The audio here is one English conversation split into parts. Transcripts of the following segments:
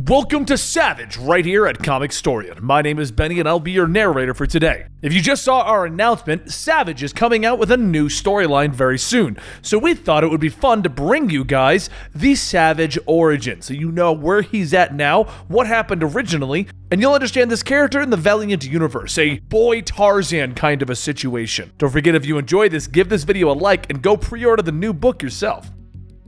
Welcome to Savage, right here at Comicstorian. My name is Benny and I'll be your narrator for today. If you just saw our announcement, Savage is coming out with a new storyline very soon, so we thought it would be fun to bring you guys the Savage origin, so you know where he's at now, what happened originally, and you'll understand this character in the Valiant universe, a boy Tarzan kind of a situation. Don't forget, if you enjoy this, give this video a like and go pre-order the new book yourself.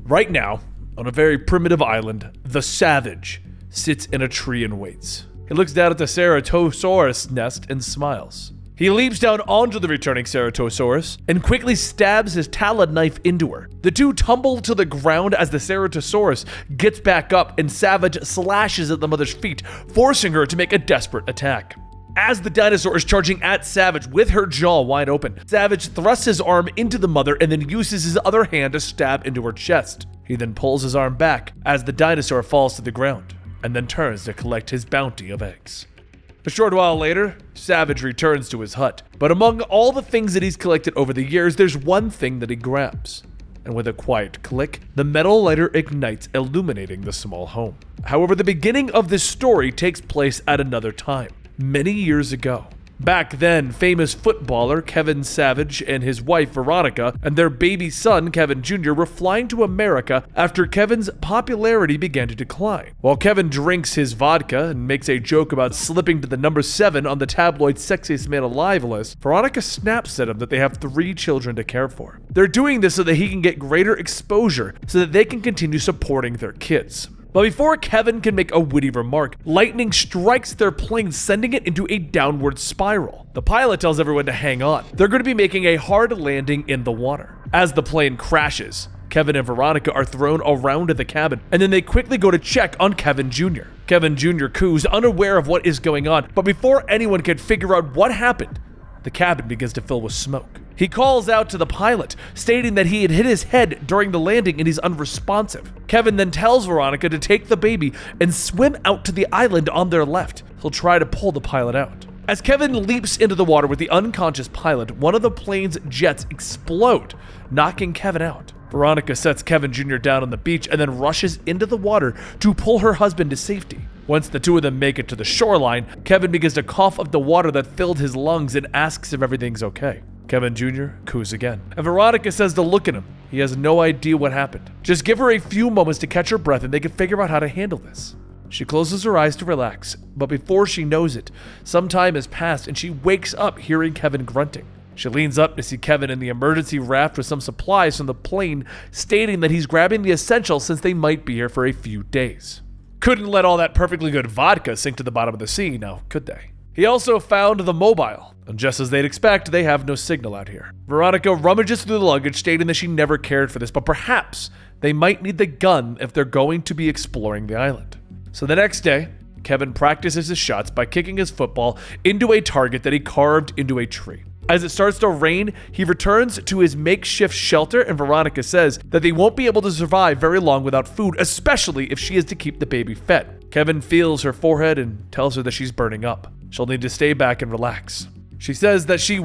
Right now, on a very primitive island, the Savage sits in a tree and waits. He looks down at the Ceratosaurus nest and smiles. He leaps down onto the returning Ceratosaurus and quickly stabs his talon knife into her. The two tumble to the ground as the Ceratosaurus gets back up and Savage slashes at the mother's feet, forcing her to make a desperate attack. As the dinosaur is charging at Savage with her jaw wide open, Savage thrusts his arm into the mother and then uses his other hand to stab into her chest. He then pulls his arm back as the dinosaur falls to the ground, and then turns to collect his bounty of eggs. A short while later, Savage returns to his hut, but among all the things that he's collected over the years, there's one thing that he grabs. And with a quiet click, the metal lighter ignites, illuminating the small home. However, the beginning of this story takes place at another time, many years ago. Back then, famous footballer Kevin Savage and his wife Veronica and their baby son Kevin Jr. were flying to America after Kevin's popularity began to decline. While Kevin drinks his vodka and makes a joke about slipping to the number 7 on the tabloid Sexiest Man Alive list, Veronica snaps at him that they have 3 children to care for. They're doing this so that he can get greater exposure so that they can continue supporting their kids. But before Kevin can make a witty remark, lightning strikes their plane, sending it into a downward spiral. The pilot tells everyone to hang on. They're going to be making a hard landing in the water. As the plane crashes, Kevin and Veronica are thrown around the cabin, and then they quickly go to check on Kevin Jr. Kevin Jr. coos, unaware of what is going on, but before anyone can figure out what happened, the cabin begins to fill with smoke. He calls out to the pilot, stating that he had hit his head during the landing and he's unresponsive. Kevin then tells Veronica to take the baby and swim out to the island on their left. He'll try to pull the pilot out. As Kevin leaps into the water with the unconscious pilot, one of the plane's jets explode, knocking Kevin out. Veronica sets Kevin Jr. down on the beach and then rushes into the water to pull her husband to safety. Once the two of them make it to the shoreline, Kevin begins to cough up the water that filled his lungs and asks if everything's okay. Kevin Jr. coos again, and Veronica says to look at him. He has no idea what happened. Just give her a few moments to catch her breath and they can figure out how to handle this. She closes her eyes to relax, but before she knows it, some time has passed and she wakes up hearing Kevin grunting. She leans up to see Kevin in the emergency raft with some supplies from the plane, stating that he's grabbing the essentials since they might be here for a few days. Couldn't let all that perfectly good vodka sink to the bottom of the sea, now could they? He also found the mobile, and just as they'd expect, they have no signal out here. Veronica rummages through the luggage, stating that she never cared for this, but perhaps they might need the gun if they're going to be exploring the island. So the next day, Kevin practices his shots by kicking his football into a target that he carved into a tree. As it starts to rain, he returns to his makeshift shelter, and Veronica says that they won't be able to survive very long without food, especially if she is to keep the baby fed. Kevin feels her forehead and tells her that she's burning up. She'll need to stay back and relax. She says that she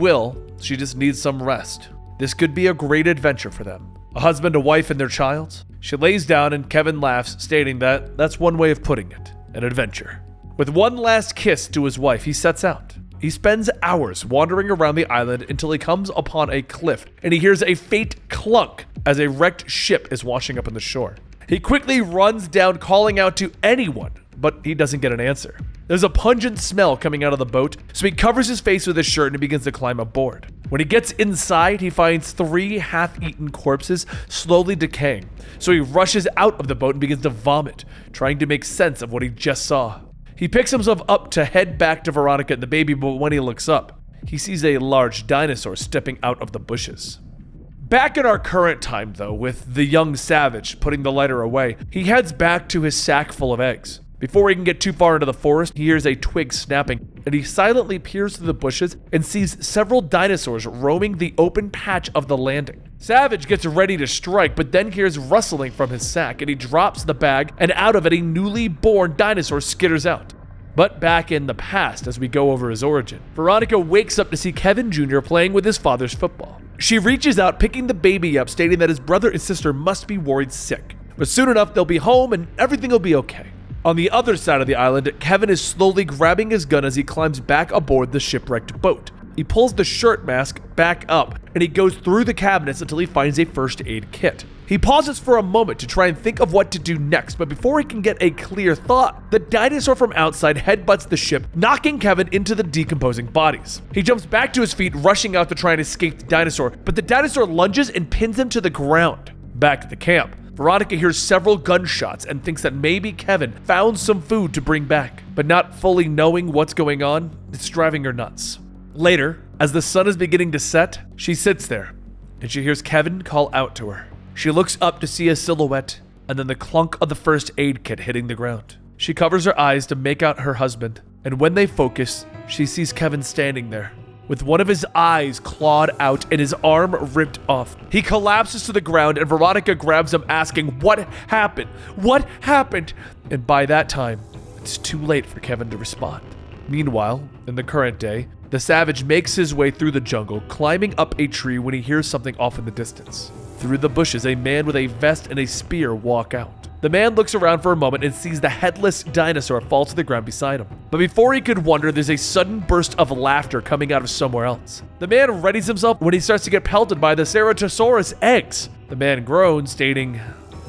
just needs some rest. This could be a great adventure for them. A husband, a wife, and their child. She lays down and Kevin laughs, stating that that's one way of putting it, an adventure. With one last kiss to his wife, he sets out. He spends hours wandering around the island until he comes upon a cliff and he hears a faint clunk as a wrecked ship is washing up on the shore. He quickly runs down, calling out to anyone, but he doesn't get an answer. There's a pungent smell coming out of the boat, so he covers his face with his shirt and he begins to climb aboard. When he gets inside, he finds 3 half-eaten corpses slowly decaying, so he rushes out of the boat and begins to vomit, trying to make sense of what he just saw. He picks himself up to head back to Veronica and the baby, but when he looks up, he sees a large dinosaur stepping out of the bushes. Back in our current time, though, with the young Savage putting the lighter away, he heads back to his sack full of eggs. Before he can get too far into the forest, he hears a twig snapping, and he silently peers through the bushes and sees several dinosaurs roaming the open patch of the landing. Savage gets ready to strike, but then hears rustling from his sack, and he drops the bag, and out of it a newly born dinosaur skitters out. But back in the past, as we go over his origin, Veronica wakes up to see Kevin Jr. playing with his father's football. She reaches out, picking the baby up, stating that his brother and sister must be worried sick. But soon enough, they'll be home and everything will be okay. On the other side of the island, Kevin is slowly grabbing his gun as he climbs back aboard the shipwrecked boat. He pulls the shirt mask back up, and he goes through the cabinets until he finds a first aid kit. He pauses for a moment to try and think of what to do next, but before he can get a clear thought, the dinosaur from outside headbutts the ship, knocking Kevin into the decomposing bodies. He jumps back to his feet, rushing out to try and escape the dinosaur, but the dinosaur lunges and pins him to the ground. Back at the camp, Veronica hears several gunshots and thinks that maybe Kevin found some food to bring back, but not fully knowing what's going on, it's driving her nuts. Later, as the sun is beginning to set, she sits there, and she hears Kevin call out to her. She looks up to see a silhouette, and then the clunk of the first aid kit hitting the ground. She covers her eyes to make out her husband, and when they focus, she sees Kevin standing there, with one of his eyes clawed out and his arm ripped off. He collapses to the ground, and Veronica grabs him, asking, "What happened? What happened?" And by that time, it's too late for Kevin to respond. Meanwhile, in the current day, the savage makes his way through the jungle, climbing up a tree when he hears something off in the distance. Through the bushes, a man with a vest and a spear walk out. The man looks around for a moment and sees the headless dinosaur fall to the ground beside him. But before he could wonder, there's a sudden burst of laughter coming out of somewhere else. The man readies himself when he starts to get pelted by the Ceratosaurus eggs. The man groans, stating,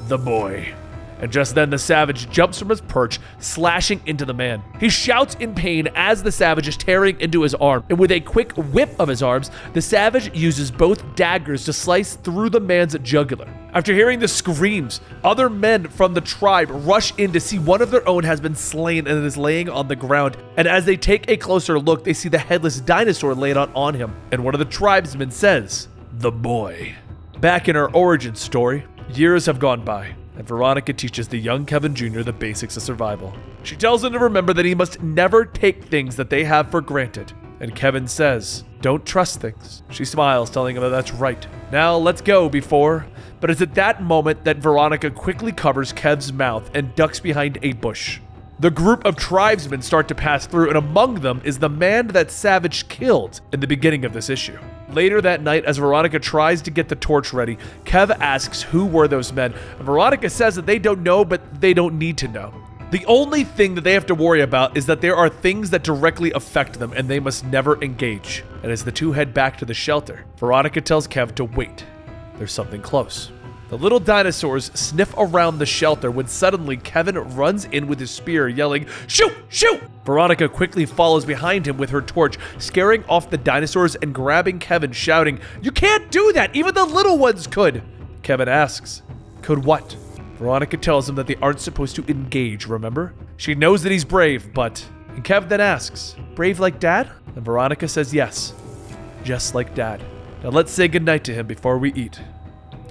"The boy." And just then, the savage jumps from his perch, slashing into the man. He shouts in pain as the savage is tearing into his arm, and with a quick whip of his arms, the savage uses both daggers to slice through the man's jugular. After hearing the screams, other men from the tribe rush in to see one of their own has been slain and is laying on the ground. And as they take a closer look, they see the headless dinosaur laid out on him. And one of the tribesmen says, "The boy." Back in our origin story, years have gone by, and Veronica teaches the young Kevin Jr. the basics of survival. She tells him to remember that he must never take things that they have for granted. And Kevin says, "Don't trust things." She smiles, telling him that that's right. "Now let's go before..." But it's at that moment that Veronica quickly covers Kev's mouth and ducks behind a bush. The group of tribesmen start to pass through, and among them is the man that Savage killed in the beginning of this issue. Later that night, as Veronica tries to get the torch ready, Kev asks who were those men, and Veronica says that they don't know, but they don't need to know. The only thing that they have to worry about is that there are things that directly affect them, and they must never engage. And as the two head back to the shelter, Veronica tells Kev to wait. There's something close. The little dinosaurs sniff around the shelter when suddenly Kevin runs in with his spear, yelling, "Shoot! Shoot!" Veronica quickly follows behind him with her torch, scaring off the dinosaurs and grabbing Kevin, shouting, "You can't do that! Even the little ones could!" Kevin asks, "Could what?" Veronica tells him that they aren't supposed to engage, remember? She knows that he's brave, but... And Kev then asks, "Brave like Dad?" And Veronica says yes, just like Dad. Now let's say goodnight to him before we eat.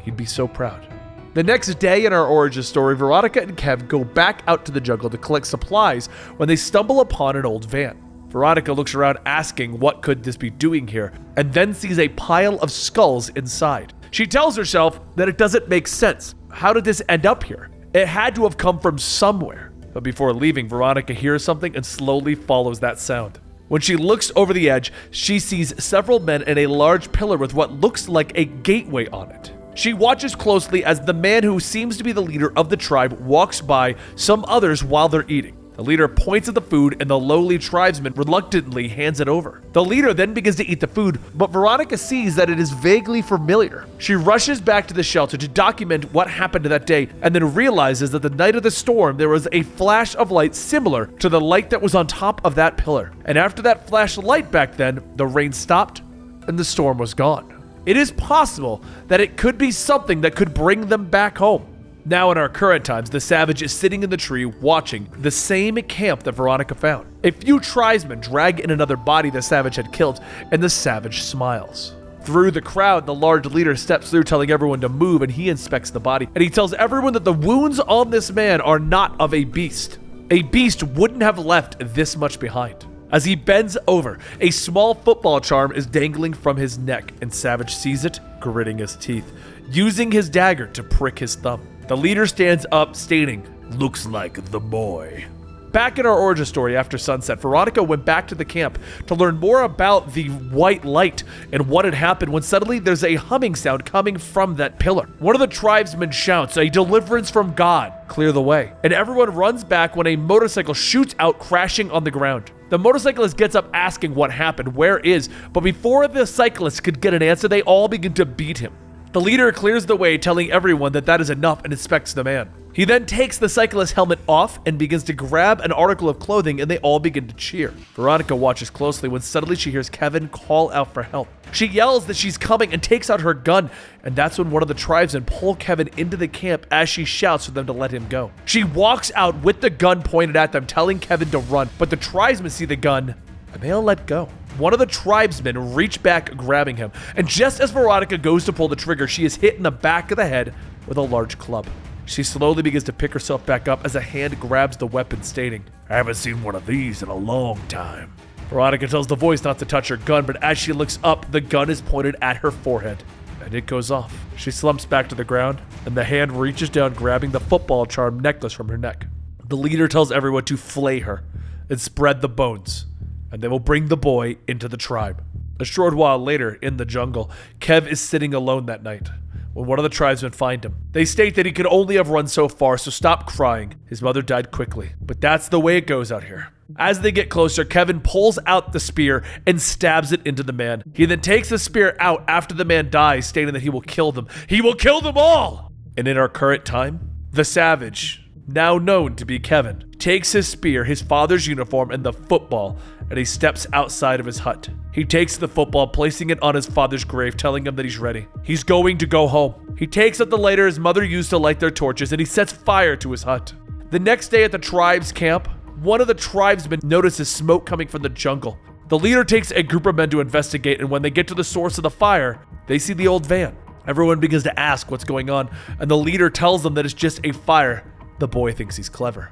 He'd be so proud. The next day in our origin story, Veronica and Kev go back out to the jungle to collect supplies when they stumble upon an old van. Veronica looks around asking what could this be doing here, and then sees a pile of skulls inside. She tells herself that it doesn't make sense. How did this end up here? It had to have come from somewhere. But before leaving, Veronica hears something and slowly follows that sound. When she looks over the edge, she sees several men and a large pillar with what looks like a gateway on it. She watches closely as the man who seems to be the leader of the tribe walks by some others while they're eating. The leader points at the food and the lowly tribesman reluctantly hands it over. The leader then begins to eat the food, but Veronica sees that it is vaguely familiar. She rushes back to the shelter to document what happened that day and then realizes that the night of the storm there was a flash of light similar to the light that was on top of that pillar. And after that flash of light back then, the rain stopped and the storm was gone. It is possible that it could be something that could bring them back home. Now in our current times, the savage is sitting in the tree watching the same camp that Veronica found. A few tribesmen drag in another body the savage had killed, and the savage smiles. Through the crowd, the large leader steps through telling everyone to move, and he inspects the body. And he tells everyone that the wounds on this man are not of a beast. A beast wouldn't have left this much behind. As he bends over, a small football charm is dangling from his neck, and Savage sees it, gritting his teeth, using his dagger to prick his thumb. The leader stands up, stating, "Looks like the boy." Back in our origin story after sunset, Veronica went back to the camp to learn more about the white light and what had happened when suddenly there's a humming sound coming from that pillar. One of the tribesmen shouts, "A deliverance from God, clear the way." And everyone runs back when a motorcycle shoots out, crashing on the ground. The motorcyclist gets up asking what happened, where is, but before the cyclist could get an answer, they all begin to beat him. The leader clears the way, telling everyone that that is enough, and inspects the man. He then takes the cyclist's helmet off and begins to grab an article of clothing, and they all begin to cheer. Veronica watches closely when suddenly she hears Kevin call out for help. She yells that she's coming and takes out her gun, and that's when one of the tribesmen pull Kevin into the camp as she shouts for them to let him go. She walks out with the gun pointed at them, telling Kevin to run, but the tribesmen see the gun and they all let go. One of the tribesmen reach back, grabbing him, and just as Veronica goes to pull the trigger, she is hit in the back of the head with a large club. She slowly begins to pick herself back up as a hand grabs the weapon, stating, "I haven't seen one of these in a long time." Veronica tells the voice not to touch her gun, but as she looks up, the gun is pointed at her forehead, and it goes off. She slumps back to the ground, and the hand reaches down, grabbing the football charm necklace from her neck. The leader tells everyone to flay her and spread the bones, and they will bring the boy into the tribe. A short while later, in the jungle, Kev is sitting alone that night when one of the tribesmen find him. They state that he could only have run so far, so stop crying. His mother died quickly, but that's the way it goes out here. As they get closer, Kevin pulls out the spear and stabs it into the man. He then takes the spear out after the man dies, stating that he will kill them. He will kill them all! And in our current time, the savage, now known to be Kevin, takes his spear, his father's uniform, and the football, and he steps outside of his hut. He takes the football, placing it on his father's grave, telling him that he's ready. He's going to go home. He takes up the lighter his mother used to light their torches, and he sets fire to his hut. The next day at the tribe's camp, one of the tribesmen notices smoke coming from the jungle. The leader takes a group of men to investigate, and when they get to the source of the fire, they see the old van. Everyone begins to ask what's going on, and the leader tells them that it's just a fire. The boy thinks he's clever.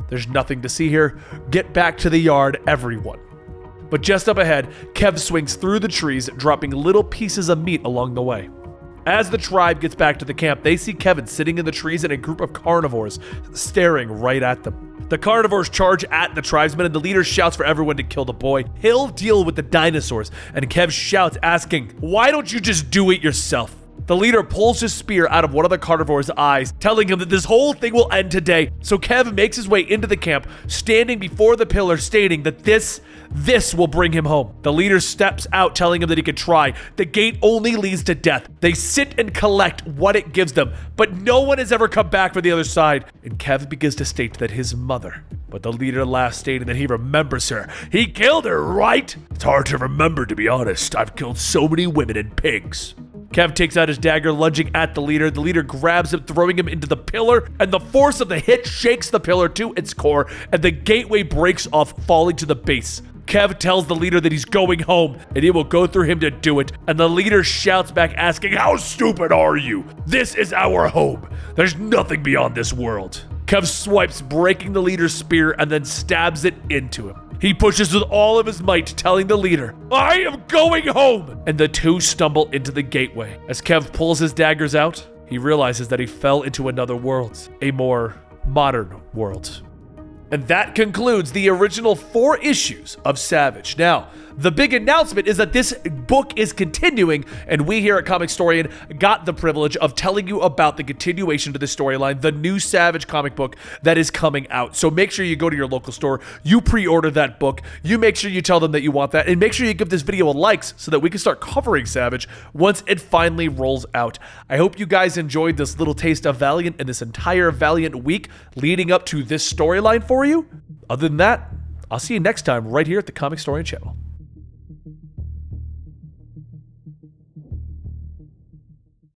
There's nothing to see here. Get back to the yard, everyone. But just up ahead, Kev swings through the trees, dropping little pieces of meat along the way. As the tribe gets back to the camp, they see Kevin sitting in the trees and a group of carnivores staring right at them. The carnivores charge at the tribesmen, and the leader shouts for everyone to kill the boy. He'll deal with the dinosaurs, and Kev shouts, asking, "Why don't you just do it yourself?" The leader pulls his spear out of one of the carnivore's eyes, telling him that this whole thing will end today. So Kev makes his way into the camp, standing before the pillar, stating that this will bring him home. The leader steps out, telling him that he can try. The gate only leads to death. They sit and collect what it gives them, but no one has ever come back from the other side. And Kev begins to state that his mother, but the leader laughs, stating that he remembers her. He killed her, right? It's hard to remember, to be honest. I've killed so many women and pigs. Kev takes out his dagger, lunging at the leader. The leader grabs him, throwing him into the pillar, and the force of the hit shakes the pillar to its core, and the gateway breaks off, falling to the base. Kev tells the leader that he's going home, and it will go through him to do it, and the leader shouts back, asking, "How stupid are you? This is our home. There's nothing beyond this world." Kev swipes, breaking the leader's spear, and then stabs it into him. He pushes with all of his might, telling the leader, "I am going home!" And the two stumble into the gateway. As Kev pulls his daggers out, he realizes that he fell into another world, a more modern world. And that concludes the original 4 issues of Savage. Now, the big announcement is that this book is continuing, and we here at Comicstorian got the privilege of telling you about the continuation to the storyline, the new Savage comic book that is coming out. So make sure you go to your local store, you pre-order that book, you make sure you tell them that you want that, and make sure you give this video a likes so that we can start covering Savage once it finally rolls out. I hope you guys enjoyed this little taste of Valiant and this entire Valiant week leading up to this storyline for you. Other than that, I'll see you next time right here at the Comicstorian channel.